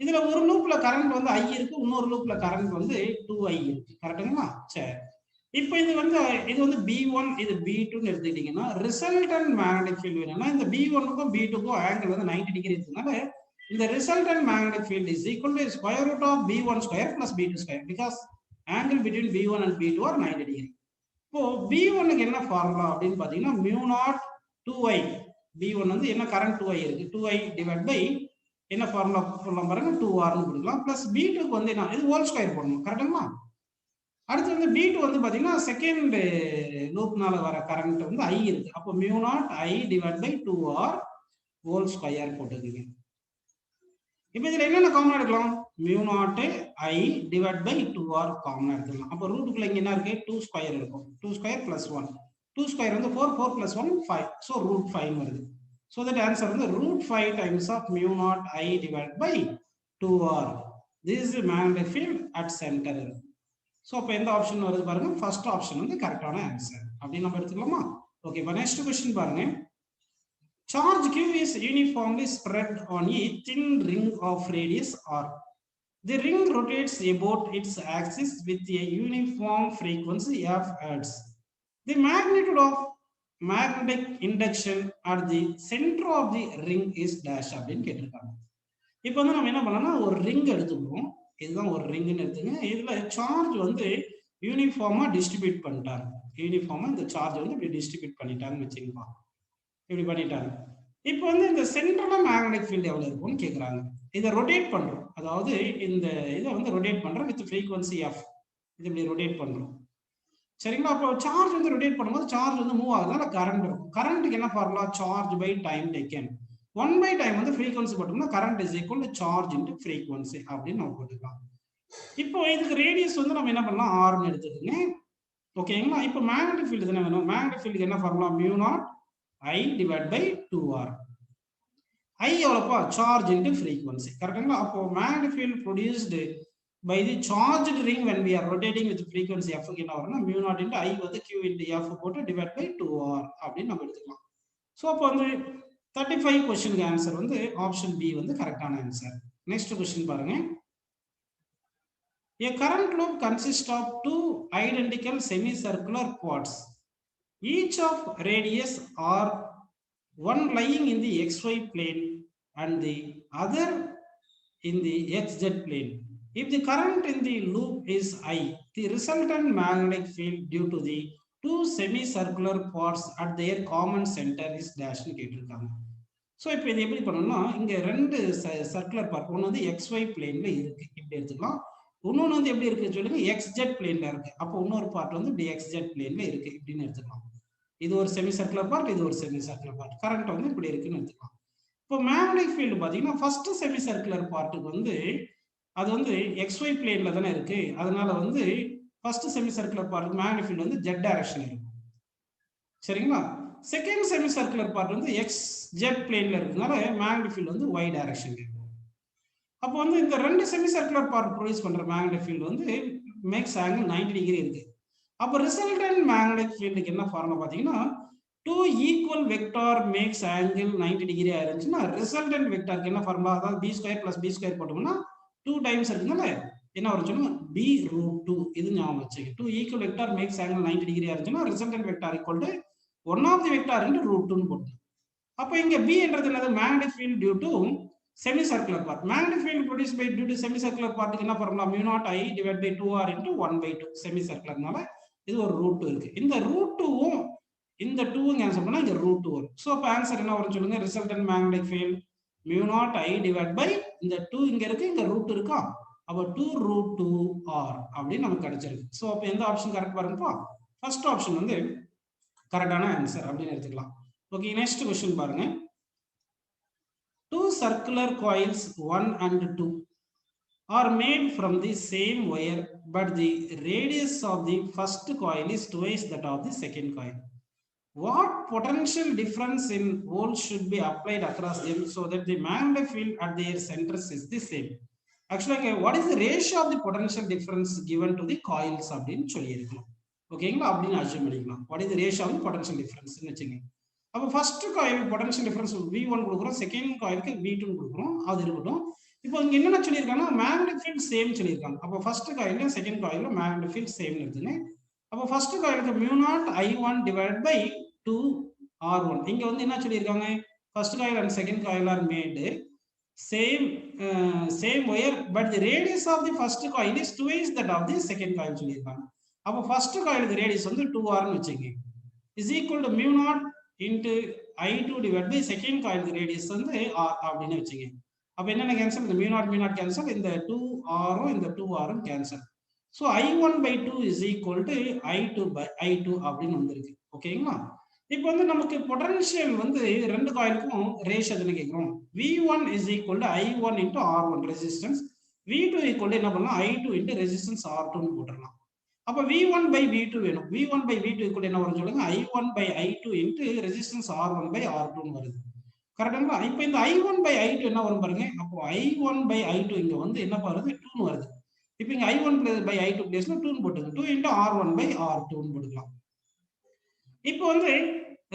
இதுல ஒரு லூப்ல கரண்ட் வந்து ஐ இருக்கு, இன்னொரு லூப்ல கரண்ட் வந்து 2I இருக்கு. கரெக்டுங்களா? சரி, இப்போ இது வந்து B1 இது B2ன்னு எடுத்துக்கிட்டீங்கன்னா ரிசல்டன்ட் மேக்னெட்டிக் ஃபீல்ட் வேணும்னா இந்த B1க்கும் B2க்கும் ஆங்கிள் வந்து 90 டிகிரி இருக்கனால இந்த resultant magnetic field is equal to square root of B1 square plus B2 square because angle between B1 and B2 are 90 degree. இப்போ B1க்கு என்ன ஃபார்முலா அப்படின்னு பாத்தீங்கன்னா மியூ நாட் 2I. B1 வந்து என்ன கரண்ட் 2I இருக்கு, 2I டிவைட் பை என்ன ஃபார்முலா சொல்லலாம் பாருங்க, 2Rன்னு கொடுக்கலாம். பிளஸ் B2க்கு வந்து என்ன, இது ஹோல் ஸ்கொயர் போடணும். கரெக்டுங்களா? அடுத்து வந்து B2 வந்து பாத்தீங்கன்னா செகண்ட் லூப்னால வர கரண்ட் வந்து I இருக்கு. அப்போ mu not I divide by 2R whole square போட்டுக்கீங்க. இப்போ இதுல என்னென்ன காமன் எடுக்கலாம், mu not I divide by 2R common எடுத்துக்கலாம். அப்போ ரூட்டுக்குள்ள இங்க என்ன இருக்கு, 2 ஸ்கொயர் இருக்கும். 2 ஸ்கொயர் பிளஸ் 1, 2 ஸ்கொயர் வந்து 4, 4 பிளஸ் 1 5, ஸோ ரூட் 5 வருது. ஸோ தட் ஆன்சர் வந்து root 5 times of mu not I divide by 2R. This is magnetic field at centre. So அப்போ எந்த ஆப்ஷன் வருது பாருங்க, ஃபர்ஸ்ட் ஆப்ஷன் வந்து கரெக்டான ஆன்சர் அப்படின்னு நம்ம எடுத்துக்கலாமா? ஓகே, இப்போ நெக்ஸ்ட் கொஸ்டின் பாருங்க. Charge Q is uniformly spread on a thin ring of radius R. The ring rotates about its axis with a uniform frequency f hertz. The magnitude of magnetic induction at the center of the ring is dash அப்படின்னு கேட்டிருக்காங்க. இப்போ வந்து நம்ம என்ன பண்ணலாம்னா ஒரு ரிங் எடுத்துக்கிறோம், இதுதான் ஒரு ரிங்னு எடுத்துங்க. இதுல சார்ஜ் வந்து யூனிஃபார்மா டிஸ்ட்ரிபியூட் பண்ணிட்டாங்க. யூனிஃபார்மா இந்த சார்ஜ் வந்து இப்படி டிஸ்ட்ரிபியூட் பண்ணிட்டாங்கன்னு வச்சுக்கலாம், இப்படி பண்ணிட்டாங்க. இப்போ வந்து இந்த சென்ட்ரல மேக்னெட்டிக் ஃபீல்ட் எவ்வளவு இருக்கும்னு கேட்குறாங்க. இதை ரொட்டேட் பண்றோம், அதாவது இந்த இதை வந்து ரொட்டேட் பண்றோம் வித் ஃப்ரீக்வன்சி எஃப். இது இப்படி ரொட்டேட் பண்றோம், சரிங்களா? அப்போ சார்ஜ் வந்து ரொட்டேட் பண்ணும்போது சார்ஜ் வந்து மூவ் ஆகுதுனால கரண்ட் இருக்கும். கரண்ட்டுக்கு என்ன formula, charge by time taken. 1 by time வந்து ஃப்ரீக்வன்சி போட்டோம்னா current is equal to charge into frequency அப்படின்னு நம்ம போட்டுக்கலாம். இப்போ இதுக்கு ரேடியஸ் வந்து நம்ம என்ன பண்ணலாம், ஆர்னு எடுத்துக்கோங்க. ஓகேங்களா? இப்போ மேக்னெட்டிக் ஃபீல்டு தானே வேணும். மேக்னெட்டிக் ஃபீல்டுக்கு என்ன formula, mu not I divide by 2R. I எவ்வளோப்பா, சார்ஜ் இன்டு ஃப்ரீக்வன்சி. கரெக்டுங்களா? அப்போ magnetic field produced by the charged ring when we are rotating with frequency f என்ன வரும்னா மியூ நாட் இன்டு I வந்து Q இன்டு F போட்டு டிவைட் பை 2R அப்படின்னு நம்ம எடுத்துக்கலாம். ஸோ அப்போ வந்து 35 क्वेश्चन आंसर வந்து ஆப்ஷன் பி வந்து கரெக்டான ஆன்சர். நெக்ஸ்ட் क्वेश्चन பாருங்க. A current loop consists of two identical semicircular parts, each of radius r, one lying in the xy plane and the other in the xz plane. If the current in the loop is I, the resultant magnetic field due to the two semicircular parts at their common center is dash னு கேட்டிருக்காங்க. ஸோ இப்போ இது எப்படி பண்ணணும்னா, இங்க ரெண்டு சர்க்குலர் பார்ட், ஒன்று வந்து XY பிளேன்ல இருக்கு, இப்படி எடுத்துக்கலாம். இன்னொன்று வந்து எப்படி இருக்குன்னு சொல்லுங்க, XZ பிளேன்ல இருக்கு. அப்போ இன்னொரு பார்ட் வந்து இப்படி XZ பிளேன்ல இருக்கு இப்படின்னு எடுத்துக்கலாம். இது ஒரு செமி சர்க்குலர் பார்ட், இது ஒரு செமி சர்க்குலர் பார்ட். கரண்ட் வந்து இப்படி இருக்குன்னு எடுத்துக்கலாம். இப்போ மேக்னெட்டிக் ஃபீல்டு பார்த்தீங்கன்னா ஃபர்ஸ்ட் செமி சர்க்குலர் பார்ட்டுக்கு வந்து அது வந்து XY பிளேன்ல தானே இருக்கு. அதனால வந்து first semi circular part magnetic field வந்து Z டைரக்ஷன் இருக்கும், சரிங்களா? செகண்ட் செமி சர்க்குலர் பார்ட் வந்து XZ பிளேன்ல இருக்கனால மேக்னெட்டிக் ஃபீல்டு வந்து Y டைரக்ஷன் இருக்கும். அப்போ வந்து இந்த ரெண்டு செமி சர்க்குலர் பார்ட் ப்ரொடியூஸ் பண்ற மேக்னெட்டிக் ஃபீல்டு வந்து மேக்ஸ் ஆங்கிள் 90 டிகிரி இருக்கு. அப்போ ரிசல்டன்ட் மேக்னெட்டிக் ஃபீல்டுக்கு என்ன ஃபார்முலா பார்த்தீங்கன்னா, 2 equal vector max angle 90 degree ஆயிருந்துச்சுன்னா ரிசல்டன்ட் வெக்டாருக்கு என்ன ஃபார்முலா, அதாவது b square plus b square போட்டோம்னா 2 டைம்ஸ் இருக்குனால என்ன வரும் சொல்லுங்க, b ரூட் 2. இது ஞாபகம் வச்சுங்க. 2 equal vector max angle 90 degree ஆயிருந்துச்சுன்னா resultant vector equal to 1 of the vector into root 2 போட்டு. அப்போ இங்க b என்றது என்னது, magnetic field due to semicircular path. Magnetic field produced by due to semicircular path என்ன formula mu naught I divided by 2r into 1/2 semicircularனால இது ஒரு ரூட் இருக்கு. இந்த ரூட் 2வும் இந்த 2வும் கேன்சல் பண்ணா இங்க ரூட் 2 வரும். சோ அப்ப ஆன்சர் என்ன வரும் சொல்லுங்க? Resultant magnetic field mu naught I divided by இந்த 2 இங்க இருக்கு, இங்க ரூட் இருக்கா, அப்ப 2 root 2r அப்படி நமக்கு கிடைச்சிருக்கு. சோ அப்ப எந்த ஆப்ஷன் கரெக்ட் வரும்ப்பா? ஃபர்ஸ்ட் ஆப்ஷன் வந்து கரெக்டான ஆன்சர் அப்படின்னு எடுத்துக்கலாம். ஓகே, நெக்ஸ்ட் क्वेश्चन பாருங்க. Two circular coils 1 and 2 are made from the same wire, but the radius of the first coil is twice that of the second coil. What potential difference in volts should be applied across them so that the magnetic field at their centers is the same? Actually, what is the ratio of the potential difference given to the coils அப்படின்னு சொல்லியிருக்கலாம். ஓகேங்களா, அப்படின்னு அசியூம் பண்ணிக்கலாம். What is the ratio of the potential difference ன்னு வச்சுங்க. அப்போ first coil potential difference V1 கொடுக்குறோம், செகண்ட் காயிலுக்கு V2 கொடுக்குறோம், அது இருக்கட்டும். இப்போ இங்க என்னென்ன சொல்லியிருக்காங்கன்னா மேக்னெட்டிக் ஃபீல்ட் சேம் சொல்லியிருக்காங்க. அப்போ ஃபர்ஸ்ட் காயிலும் செகண்ட் காயிலும் மேக்னெட்டிக் ஃபீல்ட் சேம் இருக்குங்க. அப்போ ஃபர்ஸ்ட் காயிலுக்கு mu naught I1 divided by 2r1. இங்க வந்து என்ன சொல்லியிருக்காங்க? First coil and second coil R mat same wire, but the radius of the first coil is twice that of the second coil சொல்லியிருக்காங்க. அப்போ ஃபர்ஸ்ட் காயிலுக்கு ரேடியஸ் வந்து 2r ன்னு வச்சுங்க, is equal to mu naught into I2 divided by second coil radius வந்து r அப்படின்னு வச்சுங்க. அப்ப என்னென்ன கேன்சல்? இந்த mu naught கேன்சல், இந்த 2r இந்த 2r cancel. So I1 by 2 is equal to I2 by I2 அப்படின்னு வந்திருக்கு. ஓகேங்களா, இப்போ வந்து நமக்கு பொட்டன்ஷியல் வந்து ரெண்டு காயிலுக்கும் ரேஷியோ என்ன கேக்குறோம்? V1 is equal to I1 into R1 resistance, V2 equal to என்ன பண்ணலாம்? I2 into ரெசிஸ்டன்ஸ் R2 ன்னு போட்டுறலாம். அப்ப V1 by V2 வேணும். V1 by V2 equal என்ன வரும் சொல்லுங்க? I1 by I2 into resistance R1 by R2 வருது. கரெக்ட்டுங்களா? இப்போ இந்த I1 by I2 என்ன வரும் பாருங்க. அப்போ I1 by I2 இங்க வந்து என்ன வருது? 2 வருது. இப்போ இங்க I1 by I2 பிளேஸ்ல 2 போட்டுங்க. 2 into R1 by R2 போட்டுக்கலாம். இப்போ வந்து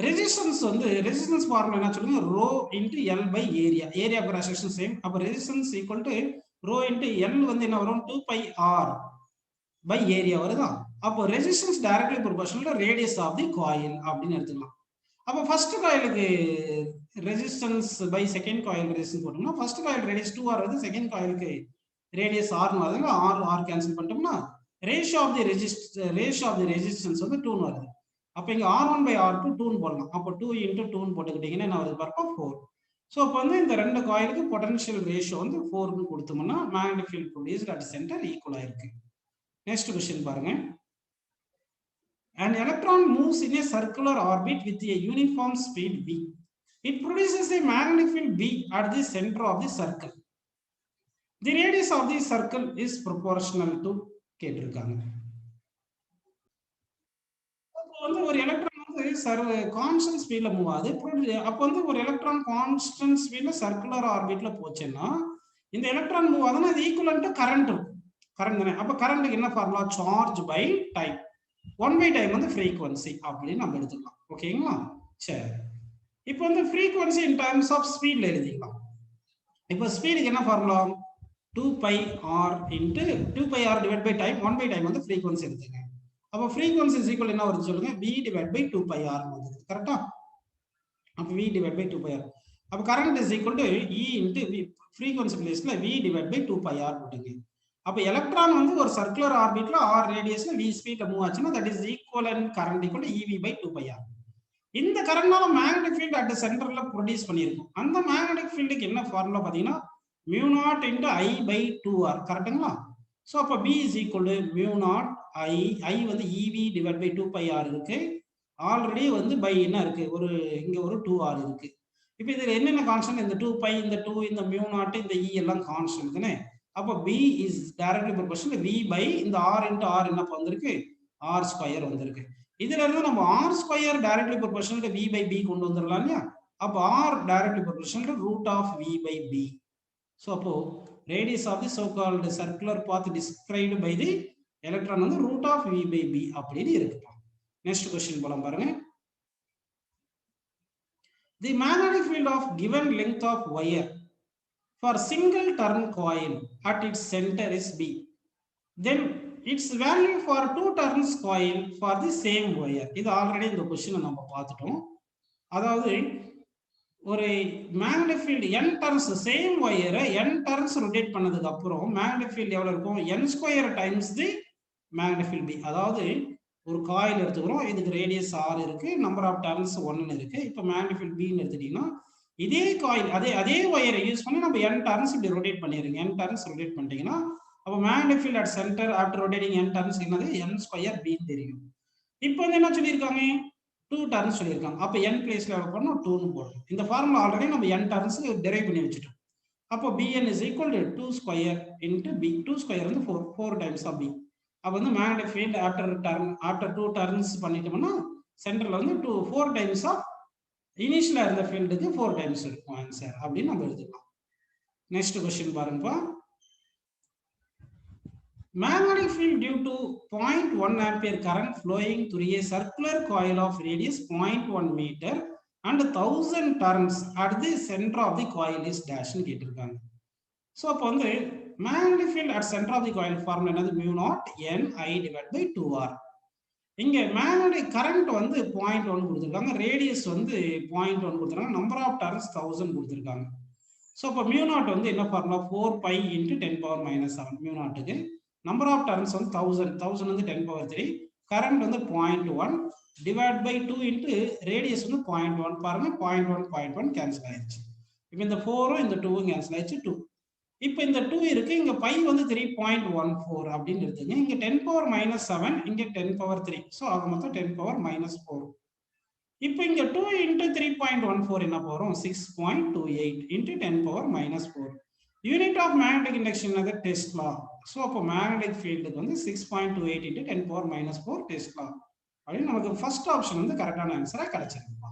ரெசிஸ்டன்ஸ் வந்து ரெசிஸ்டன்ஸ் ஃபார்முலா என்ன சொல்லுங்க? rho into L by area. Area cross section same. அப்ப resistance equal to rho into L வந்து என்ன வரும்? 2 pi R by area வருதா? அப்போ resistance directly proportional to radius of the coil அப்படின்னு எடுத்துக்கலாம். அப்போ ஃபர்ஸ்ட் காயிலுக்கு resistance by second coil resistance போட்டோம்னா ஃபர்ஸ்ட் காயில் ரேடியஸ் 2r வருது, செகண்ட் காயிலுக்கு ரேடியஸ் r ன்னு வருதுங்க. r கேன்சல் பண்ணிட்டோம்னா ரேஷியோ ஆஃப் தி ரெசிஸ்டன்ஸ் வந்து 2 ன்னு வருது. அப்போ இங்க R1 by R2 2 ன்னு போடலாம். அப்போ 2 into 2 ன்னு போட்டுக்கிட்டீங்கன்னா என்ன வருது பாருங்க? 4. சோ அப்போ வந்து இந்த ரெண்டு காயிலுக்கு பொட்டன்ஷியல் ரேஷியோ வந்து 4 ன்னு கொடுத்தோம்னா magnetic field produced at centre ஈக்குவலா இருக்கு. Next question பாருங்க. An electron moves in a circular orbit with a uniform speed v. It produces a magnetic field B at the center of the circle. The radius of the circle is proportional to கேட்டிருக்காங்க. அப்போ வந்து ஒரு எலக்ட்ரான் வந்து கான்ஸ்டன்ட் ஸ்பீட்ல மூவ் ஆகுது. அப்போ வந்து ஒரு எலக்ட்ரான் கான்ஸ்டன்ட் ஸ்பீட்ல சர்க்குலர் ஆர்பிட்ல போச்சுன்னா இந்த எலக்ட்ரான் மூவ் ஆகுதுன்னா அது ஈக்குவலன்ட் டு கரண்ட் இருக்கும். கரண்ட் தானே? அப்ப கரண்ட்க்கு என்ன formula? Charge by time. 1 by time வந்து ஃப்ரீக்வன்சி அப்படின்னு நம்ம எடுத்துக்கலாம். ஓகேங்களா, சரி. இப்போ வந்து ஃப்ரீக்வன்சி இன் டர்ம்ஸ் ஆஃப் ஸ்பீட்ல எழுதிக்கலாம். இப்போ ஸ்பீடுக்கு என்ன formula? 2 pi r into 2 pi r divided by time. 1 by time வந்து ஃப்ரீக்வன்சி எடுத்துங்க. அப்போ ஃப்ரீக்வன்சி இஸ் ஈக்குவல் என்ன வருது சொல்லுங்க? v divided by 2 pi r வருது. கரெக்ட்டா? அப்போ v divided by 2 pi r. அப்போ current is equal to e into v. Frequency பிளேஸ்ல v divided by 2 pi r போடுங்க. அப்ப எலக்ட்ரான் வந்து ஒரு சர்க்குலர் ஆர்பிட்ல r ரேடியஸ்ல v ஸ்பீட்ல மூவ் ஆச்சுன்னா that is equivalent current equal to ev by 2 pi r. இந்த கரண்ட்னால மேக்னெட்டிக் ஃபீல்ட் அட் சென்டர்ல ப்ரொடியூஸ் பண்ணிருக்கும். அந்த மேக்னெட்டிக் ஃபீல்டுக்கு என்ன ஃபார்முலா பாத்தீங்கன்னா mu naught into I by 2r. கரெக்ட்டுங்களா? சோ அப்ப b is equal to mu naught I வந்து ev divided by 2 pi r இருக்கு. ஆல்ரெடி வந்து பை என்ன இருக்கு? ஒரு இங்க ஒரு 2r இருக்கு. இப்போ இதுல என்னென்ன கான்ஸ்டன்ட்? இந்த 2 pi, இந்த 2, இந்த mu naught, இந்த e எல்லாம் கான்ஸ்டன்ட் தானே? அப்ப b is directly proportional v by இந்த r into r என்ன வந்திருக்கு? r ஸ்கொயர் வந்திருக்கு. இதுல இருந்து நம்ம r square directly proportional to v by b கொண்டு வந்துடலாம் இல்லையா? அப்ப r directly proportional to root of v by b. So அப்போ radius of the so called circular path described by the electron வந்து root of v by b அப்படின்னு இருக்கு. Next question போலாம் பாருங்க. The magnetic field of given length of wire for single turn coil at its center is B. Then its value for two turns coil for the same wire. இது ஆல்ரெடி இந்த क्वेश्चन நம்ம பார்த்துட்டோம். அதாவது ஒரு magnetic field n turns same ஒயரை n டர்ன்ஸ் ரொட்டேட் பண்ணதுக்கு அப்புறம் மேக்னெட்டிக் ஃபீல்டு எவ்வளவு இருக்கும் n ஸ்கொயர் டைம்ஸ் தி மேக்னெட்டிக் ஃபீல்ட் b. அதாவது ஒரு காயில் எடுத்துக்கிறோம், இதுக்கு ரேடியஸ் r இருக்கு, நம்பர் ஆஃப் டர்ன்ஸ் 1 இருக்கு. இப்போ மேக்னெட்டிக் ஃபீல்ட் b ன்னு எடுத்துட்டீங்கன்னா இதே காயில் அதே ஒயரை யூஸ் பண்ணி நம்ம n டர்ன்ஸ் இப்படி ரொட்டேட் பண்ணிடுங்க. n டர்ன்ஸ் ரொட்டேட் பண்ணிட்டீங்கன்னா அப்போ magnetic field at centre after rotating n turns என்னது n ஸ்கொயர் b ன்னு தெரியும். இப்போ வந்து என்ன சொல்லியிருக்காங்க, 2 டர்ன்ஸ் சொல்லியிருக்காங்க. அப்போ n பிளேஸ்ல போடணும் 2 ன்னு போடணும். இந்த ஃபார்முலா ஆல்ரெடி நம்ம n டர்ன்ஸ் டெரைவ் பண்ணி வச்சுட்டோம். அப்போ bn is equal to 2 square into b. 2 square வந்து 4 டைம்ஸ் ஆஃப் b. அப்போ வந்து மேக்னெட்டிக் ஃபீல்ட் ஆஃப்டர் 2 டர்ன்ஸ் பண்ணிட்டோம்னா சென்டர்ல வந்து 4 டைம்ஸ் ஆஃப் இனிஷியலா இருந்த ஃபீல்டுக்கு 4 டைம்ஸ் இருக்கும் ஆன்சர் அப்படின்னு நம்ம எழுதிக்கலாம். நெக்ஸ்ட் क्वेश्चन பாருங்கப்பா. Magnetic field due to 0.1 ampere current flowing through a circular coil of radius 0.1 meter and 1000 turns at the center of the coil is dash ன்னு கேட்டிருக்காங்க. ஸோ அப்போ வந்து magnetic field at center of the coil formula என்னது, mu naught n I divided by 2r. இங்க மேக்னெட்டிக் கரண்ட் வந்து 0.1 கொடுத்துருக்காங்க, ரேடியஸ் வந்து 0.1 கொடுத்துருக்காங்க, நம்பர் ஆஃப் டர்ன்ஸ் 1000 கொடுத்துருக்காங்க. ஸோ அப்போ மியூ நாட் வந்து என்ன ஃபார்முலா, 4 பை இன்ட்டு 10⁻⁻7. மியூ நாட்டுக்கு நம்பர் ஆஃப் டர்ன்ஸ் வந்து 1000 வந்து 10⁻3, கரண்ட் வந்து 0.1 டிவைட் பை 2 இன்ட்டு ரேடியஸ் வந்து 0.1. பாருங்க 0.1 கேன்சல் ஆயிடுச்சு. இப்போ இந்த 4ம் இந்த 2ம் கேன்சல் ஆயிடுச்சு 2. இப்போ இந்த 2 இருக்கு, இங்க பை வந்து 3.14 அப்படின்னு எடுத்துங்க. இங்க 10⁻⁻7, இங்க 10⁻3. ஸோ ஆக மொத்தம் 10⁻⁻4. இப்போ இங்க 2 இன்ட்டு 3.14 என்ன போறோம், 6.28 into 10⁻⁻4. Unit of magnetic induction அது டெஸ்லா. ஸோ அப்போ மேக்னெட்டிக் ஃபீல்டுக்கு வந்து 6.28 இன்ட்டு 10⁻⁻4 டெஸ்லா அப்படின்னு நமக்கு ஃபர்ஸ்ட் ஆப்ஷன் வந்து கரெக்டான ஆன்சரா கிடைச்சிருக்கு.